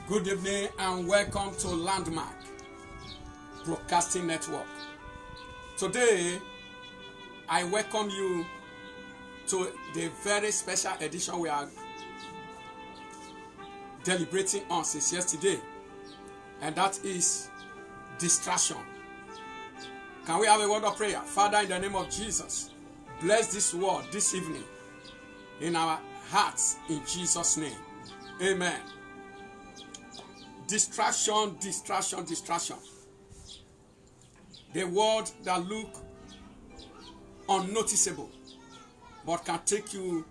Good evening and welcome to Landmark Broadcasting Network. Today, I welcome you to the very special edition we are deliberating on since yesterday, and that is distraction. Can we have a word of prayer? Father, in the name of Jesus, bless this word this evening in our hearts in Jesus' name. Amen. Distraction. The word that look unnoticeable but can take you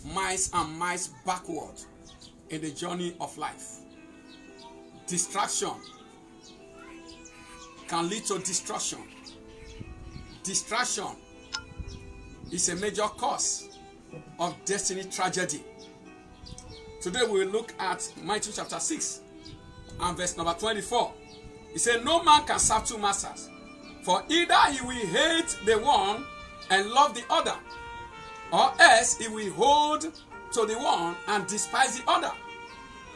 miles and miles backward in the journey of life. Distraction can lead to destruction. Distraction is a major cause of destiny tragedy. Today we will look at Matthew chapter 6 and verse number 24. He said, no man can serve two masters, for either he will hate the one and love the other, or else he will hold to the one and despise the other.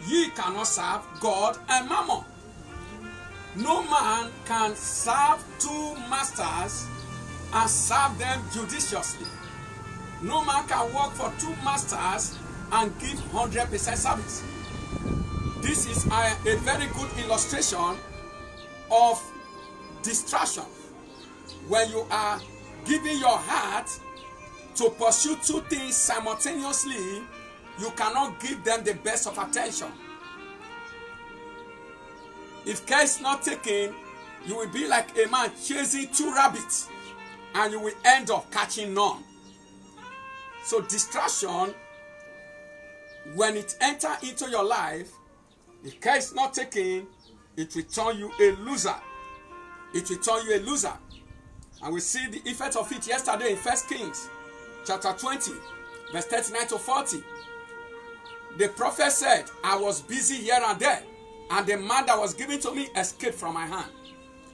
Ye cannot serve God and Mammon. No man can serve two masters and serve them judiciously. No man can work for two masters and give 100% service. This is a very good illustration of distraction. When you are giving your heart to pursue two things simultaneously, you cannot give them the best of attention. If care is not taken, you will be like a man chasing two rabbits and you will end up catching none. So distraction, when it enters into your life, if care is not taken, it will turn you a loser. It will turn you a loser. And we see the effect of it yesterday in 1 Kings chapter 20, verse 39 to 40. The prophet said, I was busy here and there, and the man that was given to me escaped from my hand.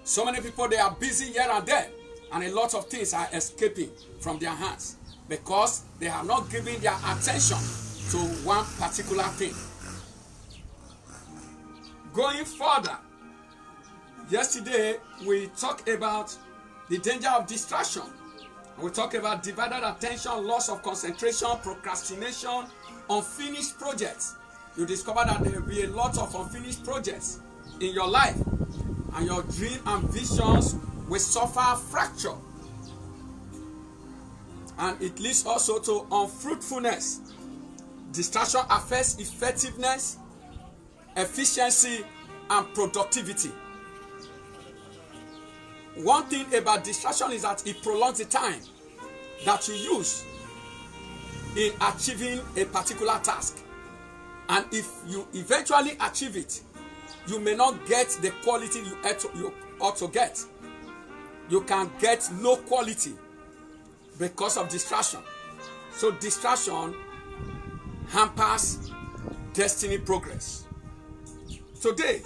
So many people, they are busy here and there, and a lot of things are escaping from their hands because they have not given their attention to one particular thing. Going further, yesterday we talked about the danger of distraction. We talked about divided attention, loss of concentration, procrastination, unfinished projects. You discover that there will be a lot of unfinished projects in your life, and your dream and visions will suffer fracture. And it leads also to unfruitfulness. Distraction affects effectiveness, efficiency, and productivity. One thing about distraction is that it prolongs the time that you use in achieving a particular task. And if you eventually achieve it, you may not get the quality you ought to get. You can get low quality because of distraction. So distraction hampers destiny progress. Today,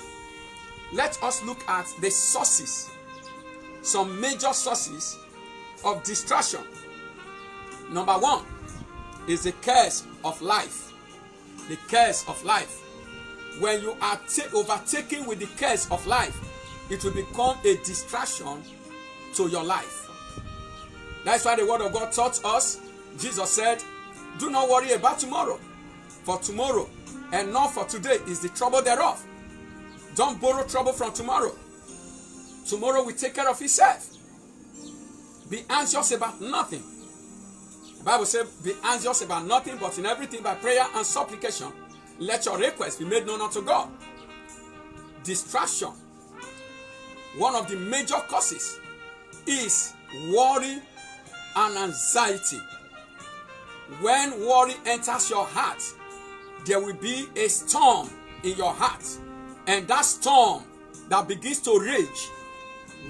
let us look at the sources, some major sources of distraction. Number one is the cares of life. The cares of life. When you are overtaken with the cares of life, it will become a distraction to your life. That's why the word of God taught us. Jesus said, do not worry about tomorrow, for tomorrow and not for today is the trouble thereof. Don't borrow trouble from tomorrow. Tomorrow will take care of itself. Be anxious about nothing. The Bible says, be anxious about nothing, but in everything by prayer and supplication, let your requests be made known unto God. Distraction. One of the major causes is worry and anxiety. When worry enters your heart, there will be a storm in your heart. And that storm that begins to rage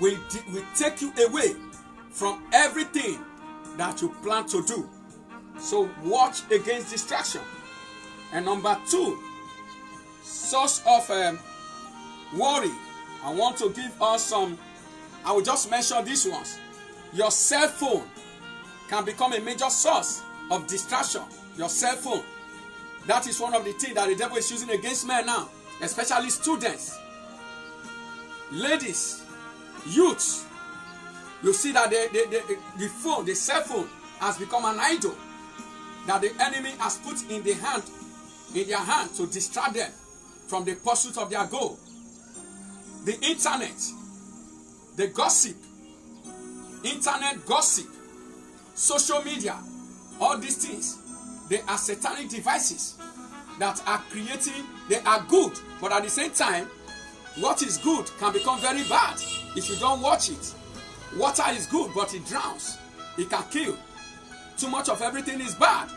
will take you away from everything that you plan to do. So watch against distraction. And number two, source of worry. I want to give us some, I will just mention these ones. Your cell phone can become a major source of distraction. Your cell phone. That is one of the things that the devil is using against men now. especially students, ladies, youths. You see that the phone, the cell phone, has become an idol that the enemy has put in their hand to distract them from the pursuit of their goal. The internet, the gossip, internet gossip, social media, all these things, they are satanic devices that are creating, they are good, but at the same time, what is good can become very bad if you don't watch it. Water is good, but it drowns. It can kill. Too much of everything is bad.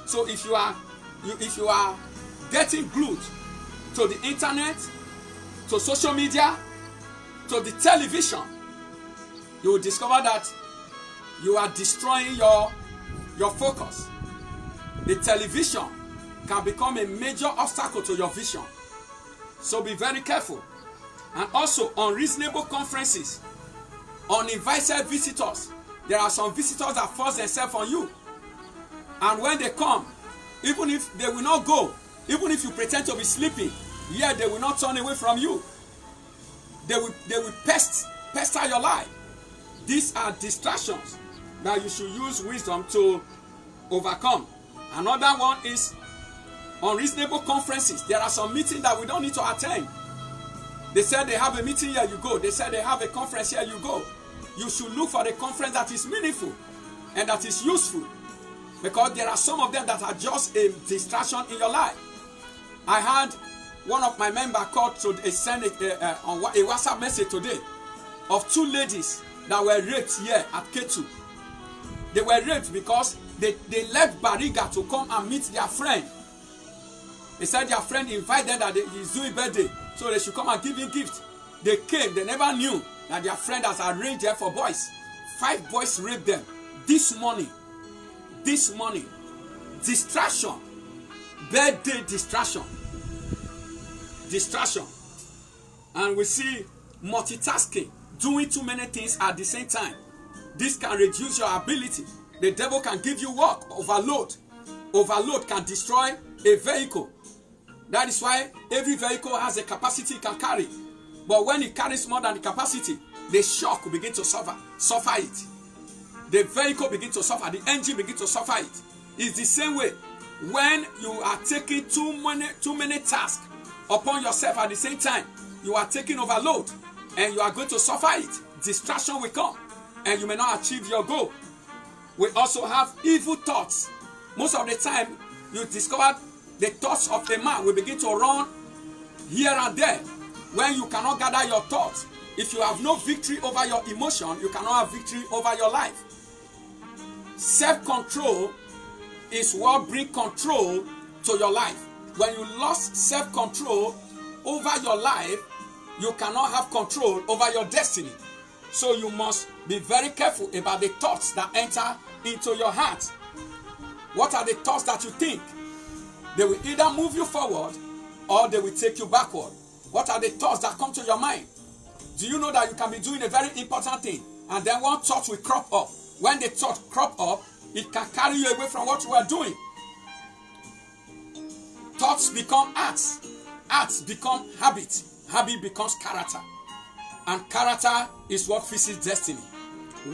So if you are getting glued to the internet, to social media, to the television, you will discover that you are destroying your focus. The television can become a major obstacle to your vision. So be very careful. And also, unreasonable conferences, uninvited visitors. There are some visitors that force themselves on you. And when they come, even if they will not go, even if you pretend to be sleeping, yet they will not turn away from you. They will pester your life. These are distractions that you should use wisdom to overcome. Another one is unreasonable conferences. There are some meetings that we don't need to attend. They said they have a meeting here, you go. They said they have a conference here, you go. You should look for a conference that is meaningful and that is useful, because there are some of them that are just a distraction in your life. I had one of my members called to send a WhatsApp message today of 2 ladies that were raped here at Ketu. They were raped because they left Bariga to come and meet their friend. They said their friend invited them that he's doing birthday, so they should come and give him gift. They came, they never knew that their friend has arranged there for boys. 5 boys raped them. This morning, distraction, birthday distraction. And we see multitasking, doing too many things at the same time. This can reduce your ability. The devil can give you work, overload. Overload can destroy a vehicle. That is why every vehicle has a capacity it can carry. But when it carries more than the capacity, the shock will begin to suffer it. The vehicle begins to suffer, the engine begins to suffer it. It's the same way when you are taking too many tasks upon yourself at the same time. You are taking overload and you are going to suffer it. Distraction will come and you may not achieve your goal. We also have evil thoughts. Most of the time, you discover the thoughts of a man will begin to run here and there. When you cannot gather your thoughts, if you have no victory over your emotion, you cannot have victory over your life. Self-control is what brings control to your life. When you lost self-control over your life, you cannot have control over your destiny. So you must be very careful about the thoughts that enter into your heart. What are the thoughts that you think? They will either move you forward or they will take you backward. What are the thoughts that come to your mind? Do you know that you can be doing a very important thing and then one thought will crop up? When the thought crop up, it can carry you away from what you are doing. Thoughts become acts. Acts become habit. Habit becomes character. And character is what fixes destiny.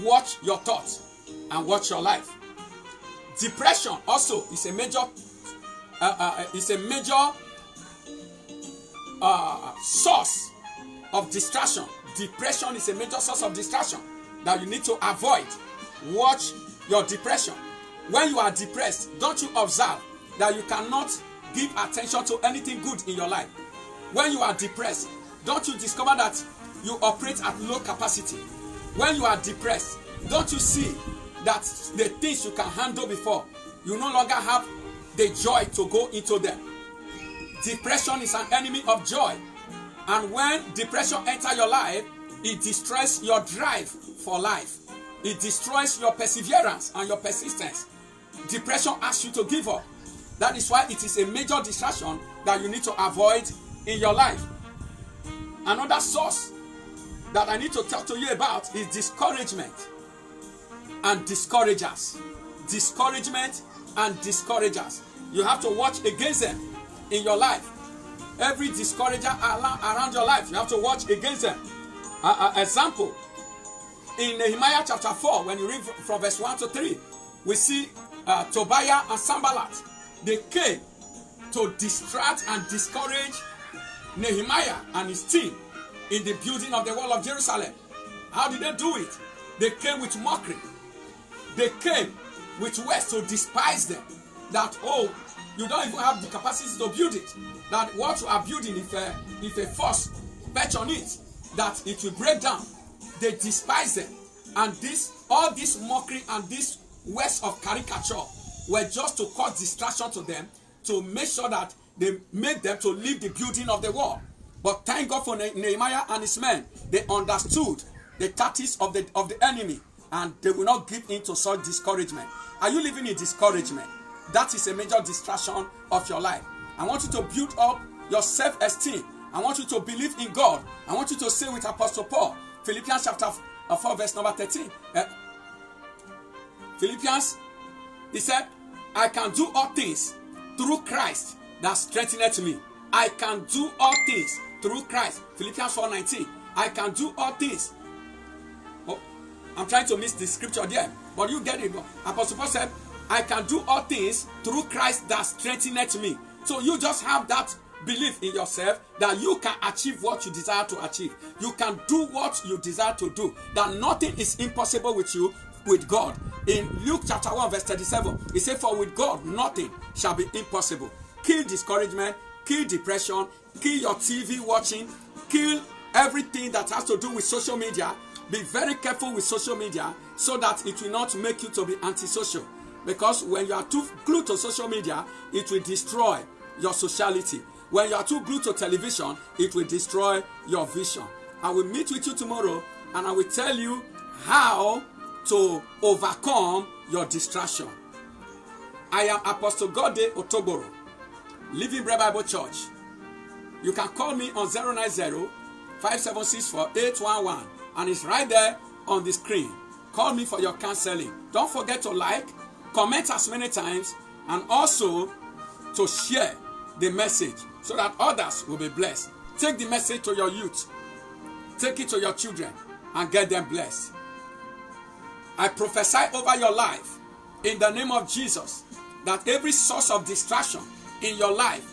Watch your thoughts and watch your life. Depression also is a major source of distraction. Depression is a major source of distraction that you need to avoid. Watch your depression. When you are depressed, don't you observe that you cannot give attention to anything good in your life? When you are depressed, don't you discover that you operate at low capacity? When you are depressed, don't you see that the things you can handle before, you no longer have the joy to go into them? Depression is an enemy of joy. And when depression enters your life, it destroys your drive for life. It destroys your perseverance and your persistence. Depression asks you to give up. That is why it is a major distraction that you need to avoid in your life. Another source that I need to talk to you about is discouragement and discouragers. Discouragement and discouragers. You have to watch against them in your life. every discourager around your life, you have to watch against them. Example, in Nehemiah chapter 4, when you read from verse 1 to 3, we see Tobiah and Sanballat. They came to distract and discourage Nehemiah and his team in the building of the wall of Jerusalem. How did they do it? They came with mockery. They came with words to despise them. That, oh, you don't even have the capacity to build it. That what you are building, if a force patch on it, that it will break down. They despise them. And all this mockery and this words of caricature were just to cause distraction to them, to make sure that they make them to leave the building of the wall. But thank God for Nehemiah and his men. They understood the tactics of the enemy, and they will not give in to such discouragement. Are you living in discouragement? That is a major distraction of your life. I want you to build up your self-esteem. I want you to believe in God. I want you to say with Apostle Paul, Philippians chapter 4 verse number 13. Philippians, he said, I can do all things through Christ that strengtheneth me. I can do all things through Christ. Philippians 4:19. I can do all things. Oh, I'm trying to miss the scripture there, but you get it. Apostle Paul said, I can do all things through Christ that strengtheneth me. So you just have that belief in yourself that you can achieve what you desire to achieve. You can do what you desire to do. That nothing is impossible with you, with God. In Luke chapter 1 verse 37, he said, for with God nothing shall be impossible. Kill discouragement, kill depression, kill your TV watching, kill everything that has to do with social media. Be very careful with social media so that it will not make you to be antisocial. Because when you are too glued to social media, it will destroy your sociality. When you are too glued to television, it will destroy your vision. I will meet with you tomorrow and I will tell you how to overcome your distraction. I am Apostle Gode Otogboro, Living Bread Bible Church. You can call me on 090-5764-811 and it's right there on the screen. Call me for your counseling. Don't forget to like, comment as many times, and also to share the message so that others will be blessed. Take the message to your youth. Take it to your children and get them blessed. I prophesy over your life in the name of Jesus that every source of distraction in your life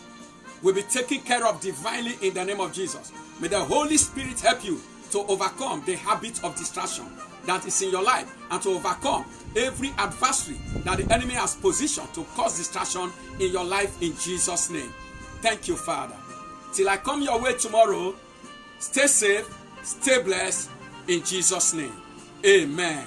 will be taken care of divinely in the name of Jesus. May the Holy Spirit help you to overcome the habit of distraction that is in your life and to overcome every adversary that the enemy has positioned to cause distraction in your life in Jesus' name. Thank you, Father. Till I come your way tomorrow, stay safe, stay blessed in Jesus' name. Amen.